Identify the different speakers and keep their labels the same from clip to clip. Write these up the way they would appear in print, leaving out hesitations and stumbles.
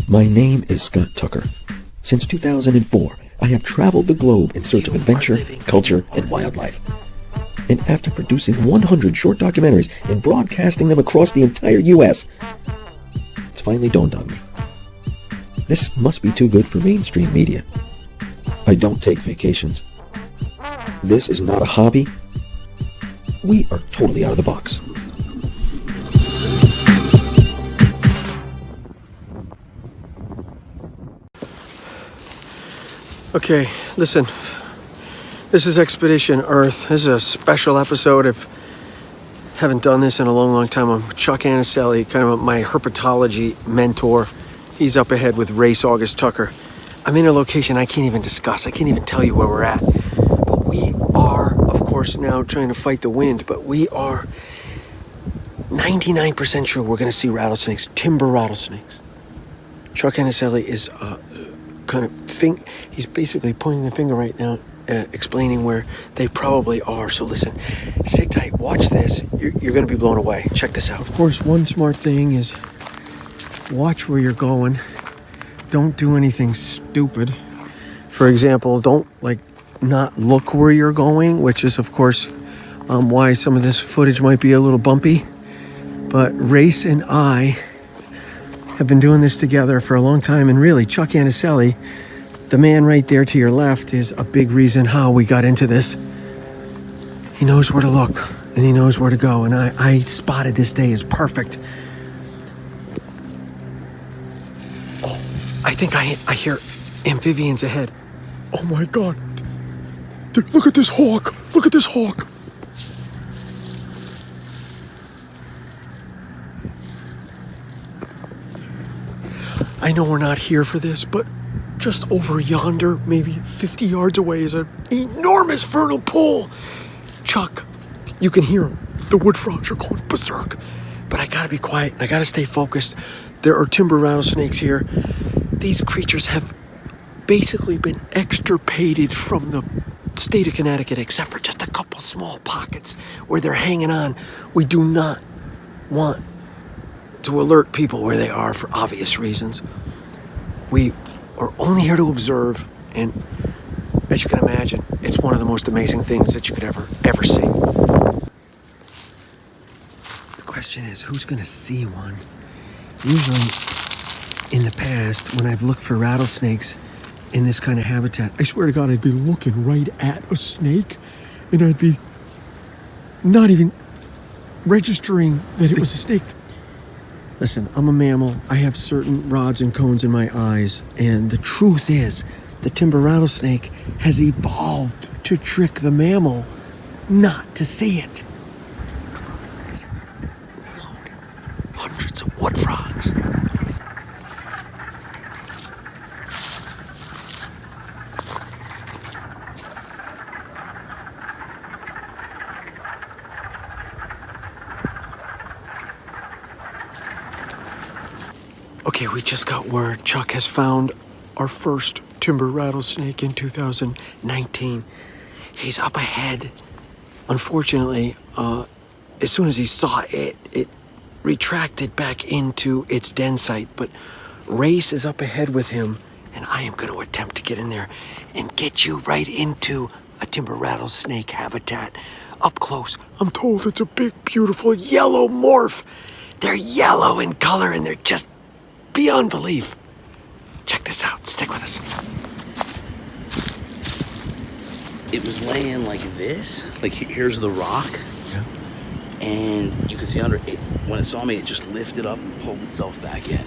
Speaker 1: My name is Scott Tucker. Since 2004, I have traveled the globe in search of adventure, culture, and wildlife. And after producing 100 short documentaries and broadcasting them across the entire U.S., it's finally dawned on me. This must be too good for mainstream media. I don't take vacations. This is not a hobby. We are totally out of the box.
Speaker 2: Okay, listen. This is Expedition Earth. This is a special episode. I haven't done this in a long time. I'm Chuck Anicelli, kind of my herpetology mentor. He's up ahead with Race August Tucker. I'm in a location I can't even discuss. I can't even tell you where we're at. But we are, of course, now trying to fight the wind, but we are 99% sure we're going to see rattlesnakes, timber rattlesnakes. Chuck Anicelli is he's basically pointing the finger right now, explaining where they probably are. So listen, sit tight, watch this. You're going to be blown away. Check this out. Of course, one smart thing is watch where you're going. Don't do anything stupid. For example, don't not look where you're going, which is of course why some of this footage might be a little bumpy. But Race and I have been doing this together for a long time, and really Chuck Anicelli, the man right there to your left, is a big reason how we got into this. He knows where to look and he knows where to go, and I spotted this day as perfect. Oh, I think I hear amphibians ahead. Oh my God, look at this hawk, look at this hawk. I know we're not here for this, but just over yonder, maybe 50 yards away, is an enormous vernal pool. Chuck, you can hear them. The wood frogs are going berserk. But I gotta be quiet. I gotta stay focused. There are timber rattlesnakes here. These creatures have basically been extirpated from the state of Connecticut, except for just a couple small pockets where they're hanging on. We do not want to alert people where they are for obvious reasons. We are only here to observe, and as you can imagine, it's one of the most amazing things that you could ever see. The question is, who's gonna see one? Usually, in the past, when I've looked for rattlesnakes in this kind of habitat, I swear to God, I'd be looking right at a snake, and I'd be not even registering that it was a snake. Listen, I'm a mammal. I have certain rods and cones in my eyes. And the truth is, the timber rattlesnake has evolved to trick the mammal not to see it. Hundreds of wood frogs. Okay, we just got word Chuck has found our first timber rattlesnake in 2019. He's up ahead. Unfortunately, as soon as he saw it, it retracted back into its den site. But Race is up ahead with him, and I am going to attempt to get in there and get you right into a timber rattlesnake habitat. Up close, I'm told it's a big, beautiful yellow morph. They're yellow in color, and they're just beyond belief. Check this out. Stick with us.
Speaker 3: It was laying like this. Like, here's the rock.
Speaker 2: Yeah.
Speaker 3: And you can see under it, when it saw me, it just lifted up and pulled itself back in.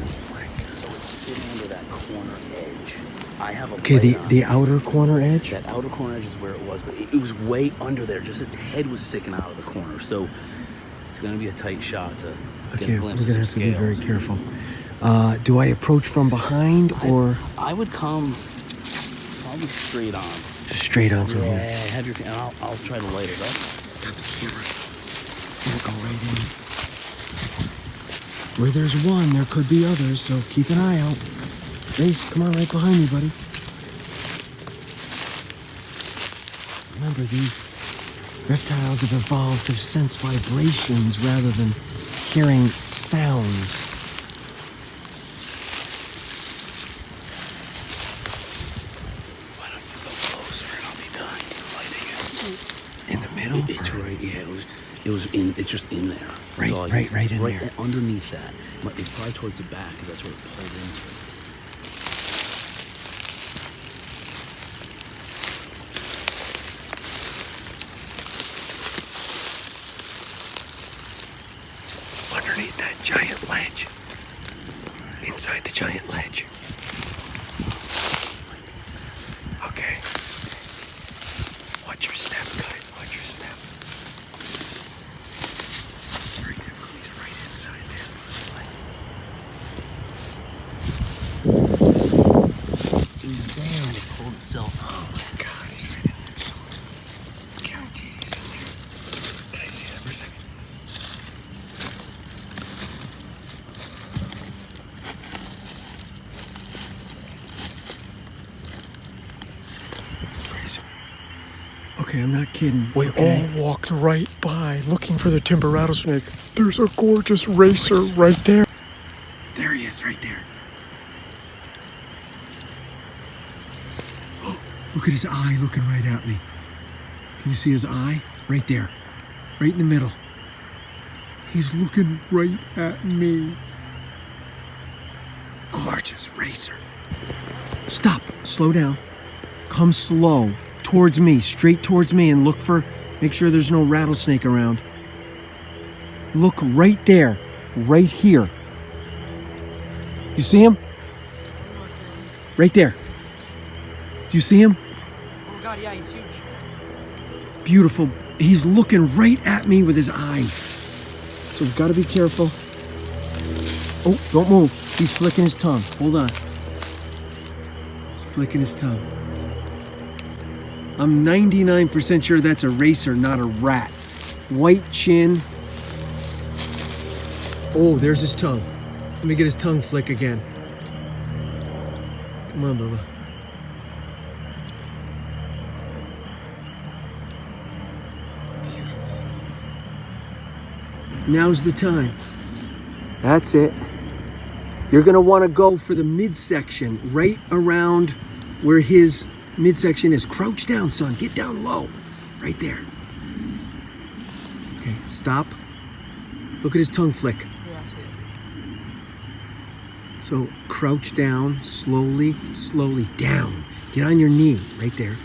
Speaker 3: So it's sitting under that corner edge. I have a
Speaker 2: Okay, the outer corner edge?
Speaker 3: That outer corner edge is where it was, but it was way under there. Just its head was sticking out of the corner. So it's going to be a tight shot to get a glimpse of some scales.
Speaker 2: We're going to have to be very careful. Do I approach from behind, or?
Speaker 3: I would come probably straight on.
Speaker 2: Just straight on from here.
Speaker 3: Yeah, have your. And I'll try to light it up.
Speaker 2: Got the camera. gonna go right in. Where there's one, there could be others, so keep an eye out. Race, come on, right behind me, buddy. Remember, these reptiles have evolved to sense vibrations rather than hearing sounds.
Speaker 3: Why don't you go closer and I'll be behind you lighting it?
Speaker 2: In the middle?
Speaker 3: It's right, yeah, it's just in there.
Speaker 2: Right in there.
Speaker 3: Underneath that. It's probably towards the back, because that's where it pulled into.
Speaker 2: Underneath that giant ledge. Inside the giant ledge. Okay. Watch your step, guys. Watch your step. Very difficult. He's right inside there.
Speaker 3: It was there and it pulled itself out.
Speaker 2: Oh my God, he's right in there. Guaranteed he's in there. Can I see that for a second? Okay, I'm not kidding.
Speaker 4: We all walked right by looking for the timber rattlesnake. There's a gorgeous racer right there.
Speaker 2: There he is, right there. Oh, look at his eye looking right at me. Can you see his eye? Right there. Right in the middle. He's looking right at me. Gorgeous racer. Stop. Slow down. Come slow. Towards me, straight towards me, and make sure there's no rattlesnake around. Look right there, right here. You see him? Right there. Do you see him?
Speaker 5: Oh God, yeah, he's huge.
Speaker 2: Beautiful. He's looking right at me with his eyes. So we've got to be careful. Oh, don't move. He's flicking his tongue. Hold on. He's flicking his tongue. I'm 99% sure that's a racer, not a rat. White chin. Oh, there's his tongue. Let me get his tongue flick again. Come on, Bubba. Now's the time. That's it. You're gonna want to go for the midsection, right around where his midsection is. Crouch down, son. Get down low. Right there. Okay, stop. Look at his tongue flick.
Speaker 5: Yeah, I see it.
Speaker 2: So crouch down, slowly, slowly down. Get on your knee, right there.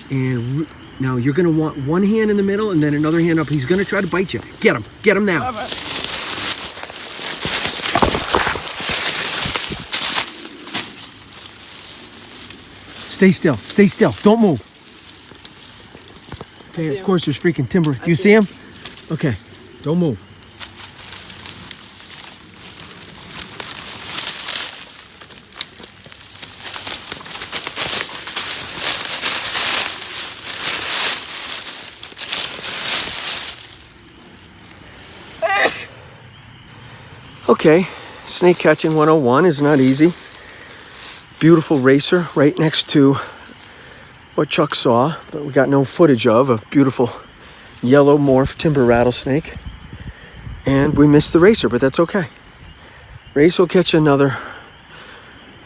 Speaker 2: And now you're gonna want one hand in the middle and then another hand up. He's gonna try to bite you. Get him. Get him now. Stay still. Stay still. Don't move. Okay, of course there's freaking timber. Do you see him? Okay, don't move. Okay, snake catching 101 is not easy. Beautiful racer right next to what Chuck saw, but we got no footage of, a beautiful yellow morph timber rattlesnake. And we missed the racer, but that's okay. Race will catch another,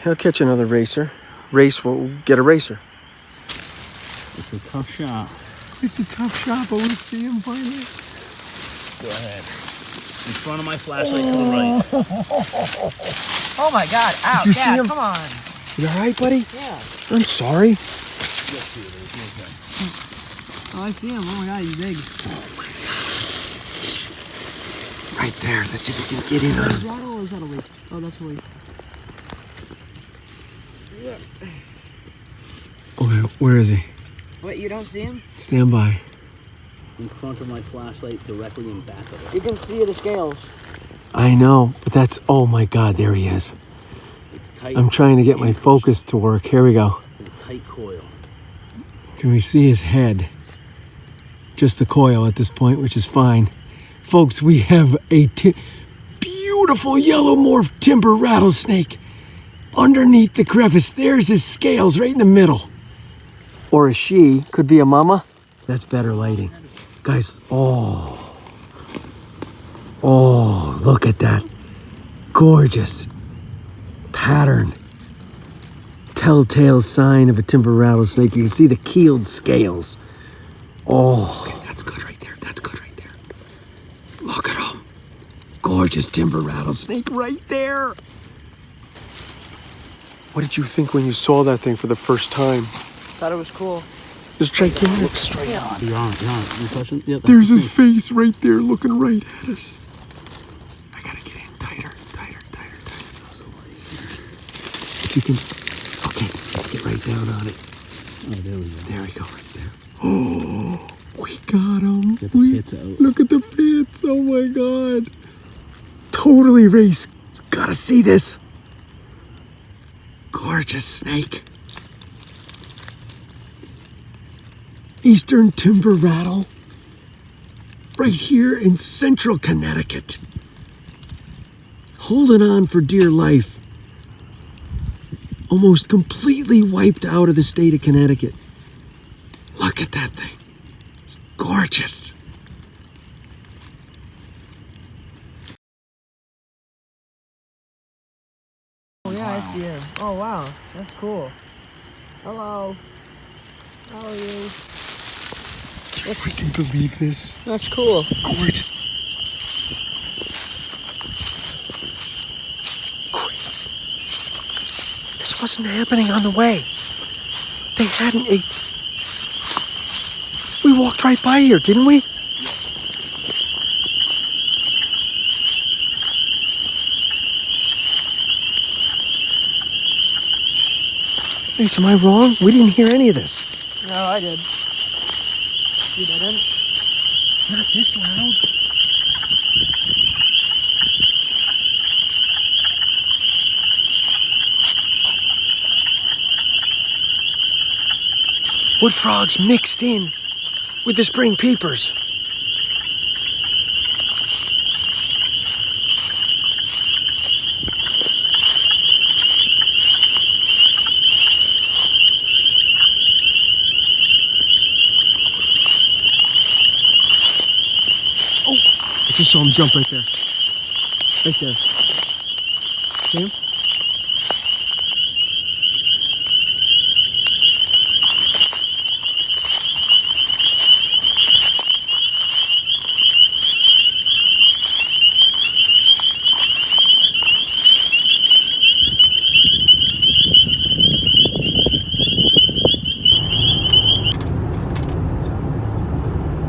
Speaker 2: he'll catch another racer. Race will get a racer.
Speaker 3: It's a tough shot.
Speaker 2: It's a tough shot, but we'll see him finally.
Speaker 3: Go ahead. In front of my flashlight to the right.
Speaker 5: Oh my God! Ow!
Speaker 2: Did you see
Speaker 5: Dad,
Speaker 2: him?
Speaker 5: come on.
Speaker 2: You all right, buddy?
Speaker 5: Yeah.
Speaker 2: I'm sorry.
Speaker 5: Oh, I see him. Oh my God, he's big.
Speaker 2: He's right there. Let's see if we can get in on
Speaker 5: Is
Speaker 2: him.
Speaker 5: that or is that a weight? Oh, that's a weight.
Speaker 2: Okay, where is he?
Speaker 5: Wait, you don't see him?
Speaker 2: Stand by.
Speaker 3: In front of my flashlight, directly in back of it.
Speaker 5: You can see the scales.
Speaker 2: I know, but that's, oh my God, there he is.
Speaker 3: It's tight.
Speaker 2: I'm trying to get my focus to work. Here we go.
Speaker 3: It's a tight coil.
Speaker 2: Can we see his head? Just the coil at this point, which is fine. Folks, we have a beautiful yellow morph timber rattlesnake underneath the crevice. There's his scales right in the middle. Or a she, could be a mama. That's better lighting. Guys, oh, look at that. Gorgeous pattern. Telltale sign of a timber rattlesnake. You can see the keeled scales. Oh, okay, that's good right there. That's good right there. Look at him. Gorgeous timber rattlesnake right there.
Speaker 4: What did you think when you saw that thing for the first time?
Speaker 5: Thought it was cool.
Speaker 4: It's gigantic.
Speaker 3: Look straight on. You're on. You touching? Yeah,
Speaker 4: There's his face right there looking right at us. I gotta get in tighter.
Speaker 2: If you can. Okay, let's get right down on it.
Speaker 3: Oh, there we go.
Speaker 2: There we go, right there. Oh, we got him.
Speaker 3: Get the pits out.
Speaker 2: Look at the pits. Oh my God. Totally, Race. Gotta see this. Gorgeous snake. Eastern timber rattle. Right here in central Connecticut. Holding on for dear life. Almost completely wiped out of the state of Connecticut. Look at that thing. It's gorgeous.
Speaker 5: Oh yeah, I see him. Oh wow, that's cool. Hello. How are you?
Speaker 4: Do you freaking believe this?
Speaker 5: That's cool.
Speaker 4: Gorgeous. Crazy. This wasn't happening on the way. They hadn't a... We walked right by here, didn't we? Ace, am I wrong? We didn't hear any of this.
Speaker 5: No, I did. You didn't?
Speaker 4: Not this loud. Wood frogs mixed in with the spring peepers. I just saw him jump right there. Right there. See him?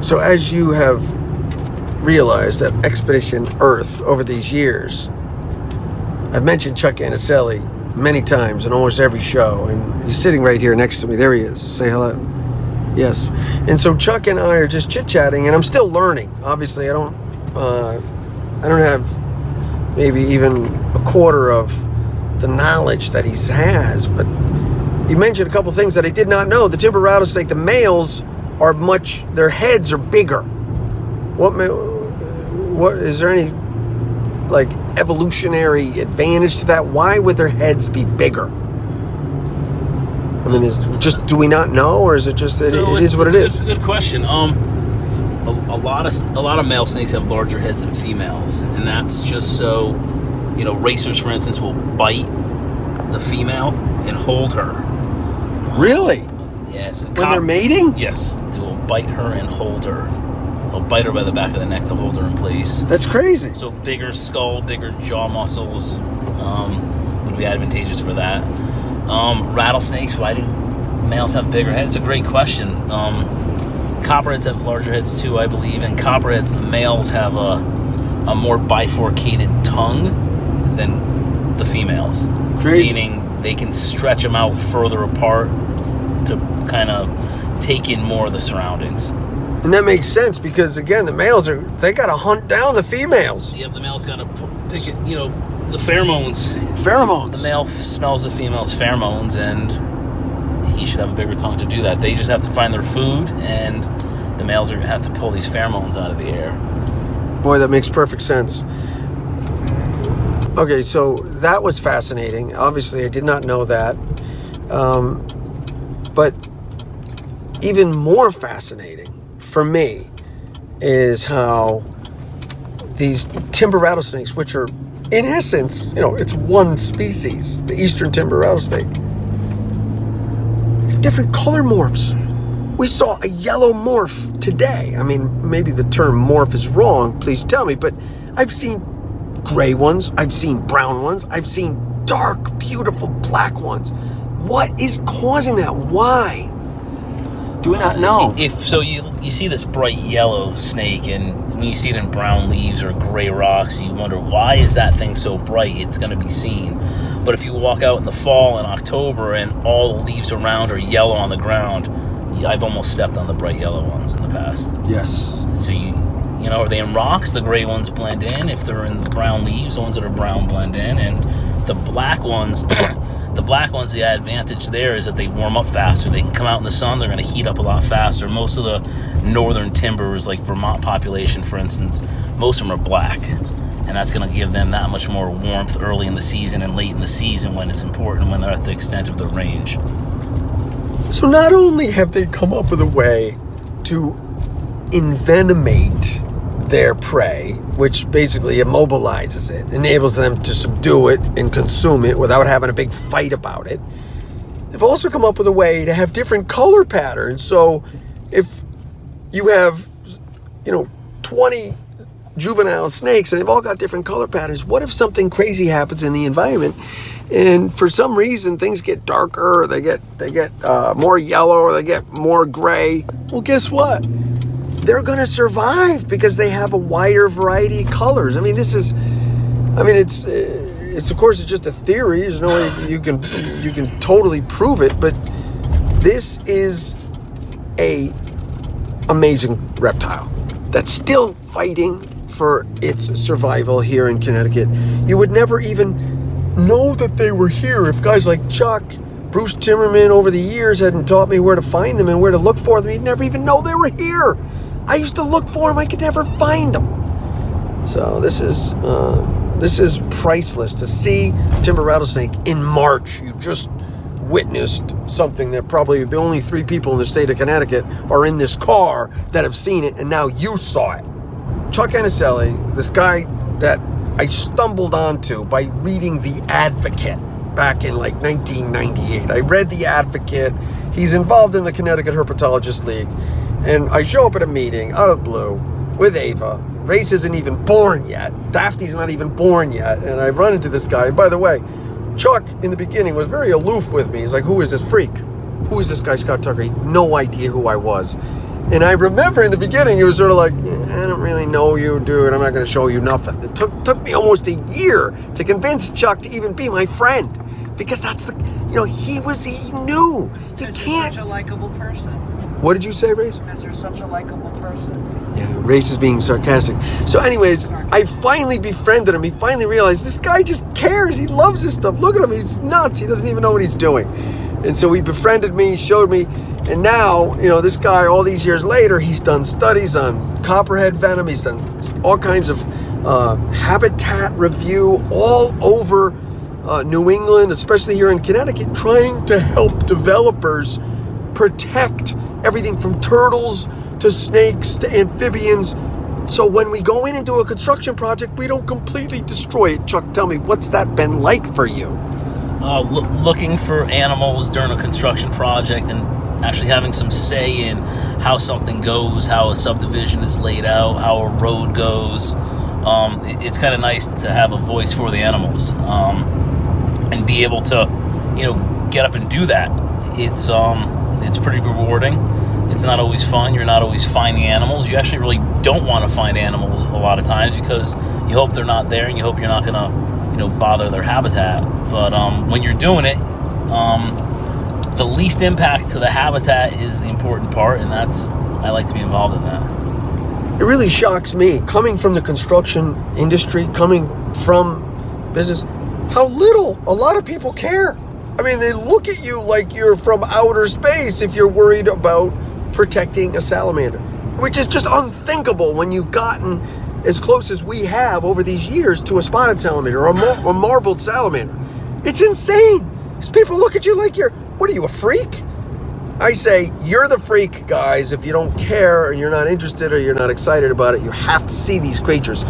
Speaker 4: So as you have realized at Expedition Earth over these years, I've mentioned Chuck Anicelli many times in almost every show, and he's sitting right here next to me. There he is. Say hello. Yes. And so Chuck and I are just chit-chatting, and I'm still learning. Obviously, I don't have maybe even a quarter of the knowledge that he has, but he mentioned a couple things that I did not know. The timber rattlesnake, the males are their heads are bigger. What is there any like evolutionary advantage to that? Why would their heads be bigger? I mean, do we not know, or is it just that it is what it is?
Speaker 3: It's a good question. A lot of male snakes have larger heads than females, and that's just so, racers, for instance, will bite the female and hold her.
Speaker 2: Really?
Speaker 3: Yes.
Speaker 2: When they're mating?
Speaker 3: Yes, they will bite her and hold her. They'll bite her by the back of the neck to hold her in place.
Speaker 2: That's crazy.
Speaker 3: So bigger skull, bigger jaw muscles would be advantageous for that. Rattlesnakes, why do males have bigger heads? It's a great question. Copperheads have larger heads too, I believe. And copperheads, the males have a more bifurcated tongue than the females.
Speaker 2: Crazy.
Speaker 3: Meaning they can stretch them out further apart to kind of take in more of the surroundings.
Speaker 2: And that makes sense because, again, the males they got to hunt down the females.
Speaker 3: Yep, the male's got to pick it, the pheromones.
Speaker 2: Pheromones.
Speaker 3: The male smells the female's pheromones, and he should have a bigger tongue to do that. They just have to find their food, and the males are going to have to pull these pheromones out of the air.
Speaker 4: Boy, that makes perfect sense. Okay, so that was fascinating. Obviously, I did not know that. But even more fascinating for me is how these timber rattlesnakes, which are, in essence, it's one species, the eastern timber rattlesnake, different color morphs. We saw a yellow morph today. I mean, maybe the term morph is wrong, please tell me, but I've seen gray ones, I've seen brown ones, I've seen dark, beautiful black ones. What is causing that? Why? Do we not know?
Speaker 3: If so, you see this bright yellow snake, and when you see it in brown leaves or gray rocks, you wonder, why is that thing so bright? It's going to be seen. But if you walk out in the fall in October and all the leaves around are yellow on the ground, I've almost stepped on the bright yellow ones in the past.
Speaker 4: Yes.
Speaker 3: So are they in rocks? The gray ones blend in. If they're in the brown leaves, the ones that are brown blend in. And the black ones, the advantage there is that they warm up faster. They can come out in the sun. They're going to heat up a lot faster. Most of the northern timbers, like Vermont population, for instance, most of them are black. And that's going to give them that much more warmth early in the season and late in the season when it's important, when they're at the extent of their range.
Speaker 4: So not only have they come up with a way to envenomate their prey, which basically immobilizes it, enables them to subdue it and consume it without having a big fight about it, they've also come up with a way to have different color patterns. So if you have, 20 juvenile snakes and they've all got different color patterns, what if something crazy happens in the environment and for some reason things get darker, or they get more yellow, or they get more gray? Well, guess what? They're going to survive because they have a wider variety of colors. I mean, it's of course, it's just a theory. There's no way you can totally prove it, but this is a amazing reptile that's still fighting for its survival here in Connecticut. You would never even know that they were here if guys like Chuck, Bruce Timmerman over the years hadn't taught me where to find them and where to look for them. You'd never even know they were here. I used to look for them. I could never find them. So this is priceless. To see timber rattlesnake in March, you just witnessed something that probably the only 3 people in the state of Connecticut are in this car that have seen it, and now you saw it. Chuck Anicelli, this guy that I stumbled onto by reading The Advocate back in 1998. I read The Advocate. He's involved in the Connecticut Herpetologist League. And I show up at a meeting out of the blue with Ava. Race isn't even born yet. Daphne's not even born yet. And I run into this guy. By the way, Chuck, in the beginning, was very aloof with me. He's like, who is this freak? Who is this guy, Scott Tucker? He had no idea who I was. And I remember in the beginning, he was sort of like, I don't really know you, dude. I'm not going to show you nothing. It took me almost a year to convince Chuck to even be my friend. Because that's he knew. You can't.
Speaker 5: You're such a likable person.
Speaker 4: What did you say, Race?
Speaker 5: Because you're such a likable person.
Speaker 4: Yeah, Race is being sarcastic. So anyways, I finally befriended him. He finally realized this guy just cares. He loves this stuff. Look at him. He's nuts. He doesn't even know what he's doing. And so he befriended me, showed me. And now, this guy, all these years later, he's done studies on copperhead venom. He's done all kinds of habitat review all over New England, especially here in Connecticut, trying to help developers protect everything from turtles to snakes to amphibians. So when we go in and do a construction project, we don't completely destroy it. Chuck, tell me, what's that been like for you?
Speaker 3: Looking for animals during a construction project and actually having some say in how something goes, how a subdivision is laid out, how a road goes. It's kind of nice to have a voice for the animals and be able to, get up and do that. It's pretty rewarding. It's not always fun. You're not always finding animals. You actually really don't want to find animals a lot of times because you hope they're not there and you hope you're not going to, bother their habitat. But when you're doing it, the least impact to the habitat is the important part, and I like to be involved in that.
Speaker 4: It really shocks me, coming from the construction industry, coming from business, how little a lot of people care. I mean, they look at you like you're from outer space if you're worried about protecting a salamander, which is just unthinkable when you've gotten as close as we have over these years to a spotted salamander or a marbled salamander. It's insane. These people look at you like what are you, a freak? I say, you're the freak, guys. If you don't care and you're not interested or you're not excited about it, you have to see these creatures,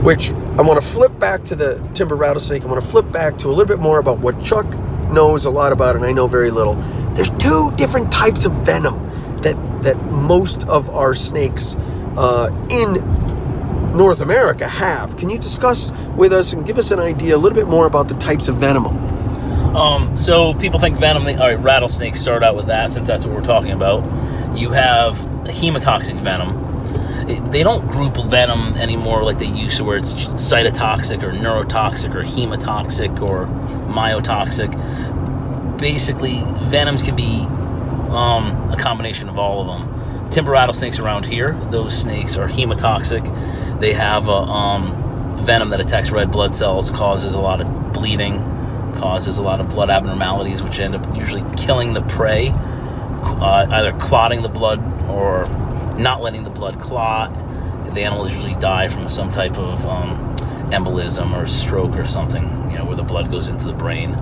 Speaker 4: which I want to flip back to the timber rattlesnake. I want to flip back to a little bit more about what Chuck knows a lot about and I know very little. There's two different types of venom that most of our snakes in North America have. Can you discuss with us and give us an idea a little bit more about the types of venom?
Speaker 3: So people think venom, all right, rattlesnakes start out with that since that's what we're talking about. You have hemotoxic venom. They don't group venom anymore like they used to, where it's cytotoxic or neurotoxic or hemotoxic or myotoxic. Basically, venoms can be a combination of all of them. Timber rattlesnakes around here, those snakes are hemotoxic. They have a venom that attacks red blood cells, causes a lot of bleeding, causes a lot of blood abnormalities, which end up usually killing the prey, either clotting the blood or not letting the blood clot. The animals usually die from some type of embolism or stroke or something, where the blood goes into the brain.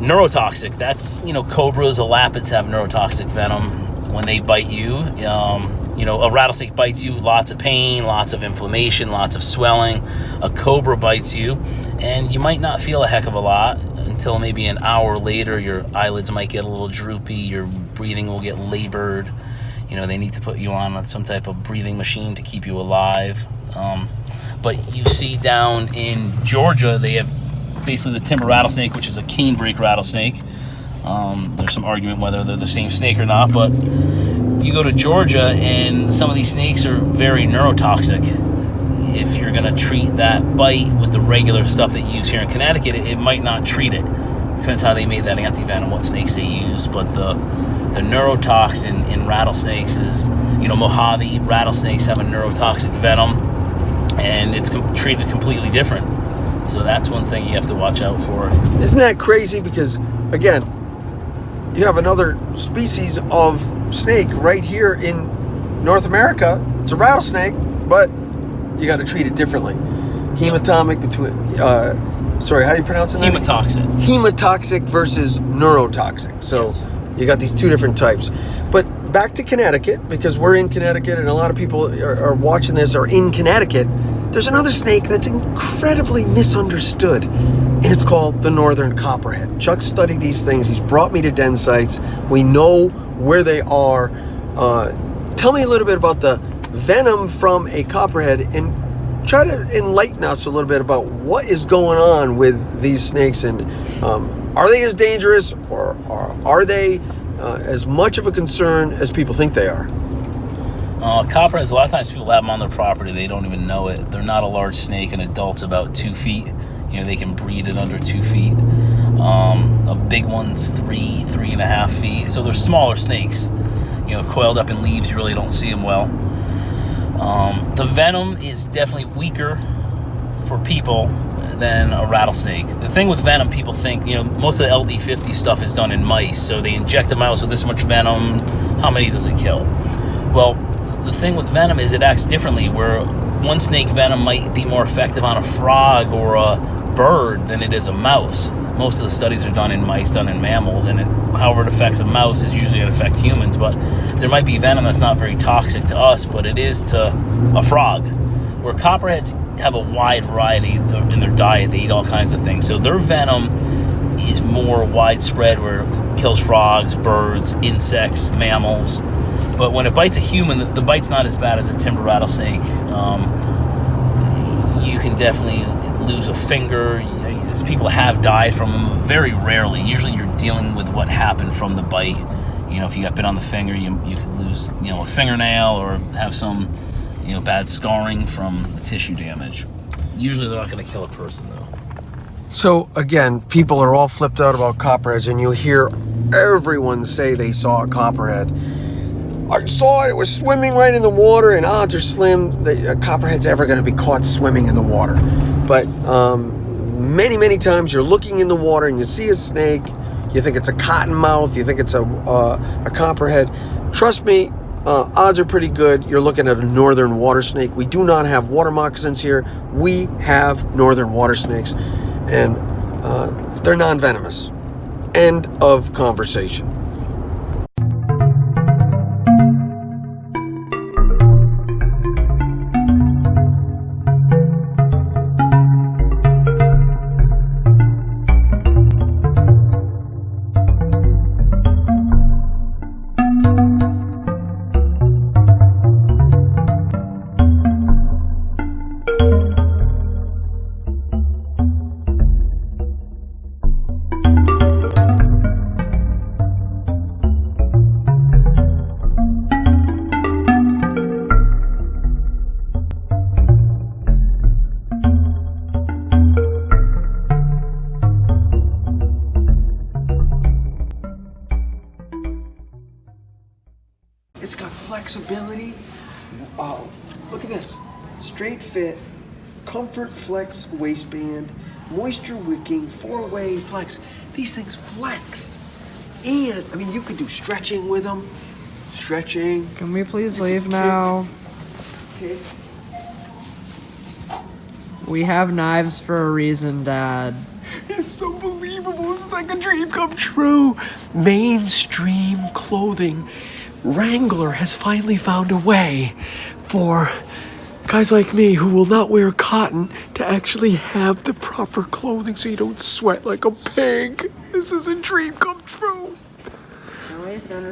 Speaker 3: Neurotoxic, that's, cobras, elapids have neurotoxic venom. When they bite you, a rattlesnake bites you, lots of pain, lots of inflammation, lots of swelling. A cobra bites you, and you might not feel a heck of a lot until maybe an hour later. Your eyelids might get a little droopy, your breathing will get labored. They need to put you on some type of breathing machine to keep you alive. But you see down in Georgia, they have basically the timber rattlesnake, which is a canebrake rattlesnake. There's some argument whether they're the same snake or not, but you go to Georgia and some of these snakes are very neurotoxic. If you're going to treat that bite with the regular stuff that you use here in Connecticut, it might not treat it. Depends how they made that antivenom, what snakes they use, but the neurotoxin in rattlesnakes is, Mojave rattlesnakes have a neurotoxic venom, and it's treated completely different. So that's one thing you have to watch out for.
Speaker 4: Isn't that crazy? Because, again, you have another species of snake right here in North America. It's a rattlesnake, but you got to treat it differently. Hematomic between, how do you pronounce it?
Speaker 3: Hemotoxic.
Speaker 4: Hemotoxic versus neurotoxic. So yes. You got these two different types. But back to Connecticut, because we're in Connecticut and a lot of people are watching this are in Connecticut. There's another snake that's incredibly misunderstood, and it's called the northern copperhead. Chuck studied these things. He's brought me to den sites. We know where they are. Tell me a little bit about the venom from a copperhead and try to enlighten us a little bit about what is going on with these snakes, and are they as dangerous or are they as much of a concern as people think they are?
Speaker 3: Copperheads, a lot of times people have them on their property. They don't even know it. They're not a large snake. An adult's about 2 feet. They can breed at under 2 feet. A big one's 3.5 feet. So they're smaller snakes. Coiled up in leaves, you really don't see them well. The venom is definitely weaker for people than a rattlesnake. The thing with venom, people think, most of the LD50 stuff is done in mice. So they inject a mouse with this much venom. How many does it kill? Well, the thing with venom is it acts differently, where one snake venom might be more effective on a frog or a bird than it is a mouse. Most of the studies are done in mice, done in mammals, and however it affects a mouse is usually going to affect humans. But there might be venom that's not very toxic to us, but it is to a frog. Where copperheads have a wide variety in their diet, they eat all kinds of things. So their venom is more widespread, where it kills frogs, birds, insects, mammals. But when it bites a human, the bite's not as bad as a timber rattlesnake. You can definitely lose a finger. People have died from them, very rarely. Usually you're dealing with what happened from the bite. If you got bit on the finger, you could lose, a fingernail or have some, bad scarring from the tissue damage. Usually they're not going to kill a person, though.
Speaker 4: So, again, people are all flipped out about copperheads, and you hear everyone say they saw a copperhead. I saw it was swimming right in the water, and odds are slim that a copperhead's ever going to be caught swimming in the water. But many, many times you're looking in the water and you see a snake, you think it's a cottonmouth, you think it's a copperhead. Trust me, odds are pretty good you're looking at a northern water snake. We do not have water moccasins here. We have northern water snakes, and they're non-venomous. End of conversation. It's got flexibility. Look at this. Straight fit, comfort flex waistband, moisture wicking, 4-way flex. These things flex. And, I mean, you could do stretching with them. Stretching.
Speaker 5: Can we please leave now?
Speaker 4: Okay.
Speaker 5: We have knives for a reason, Dad.
Speaker 2: It's unbelievable. This is like a dream come true. Mainstream clothing. Wrangler has finally found a way for guys like me who will not wear cotton to actually have the proper clothing so you don't sweat like a pig. This is a dream come true.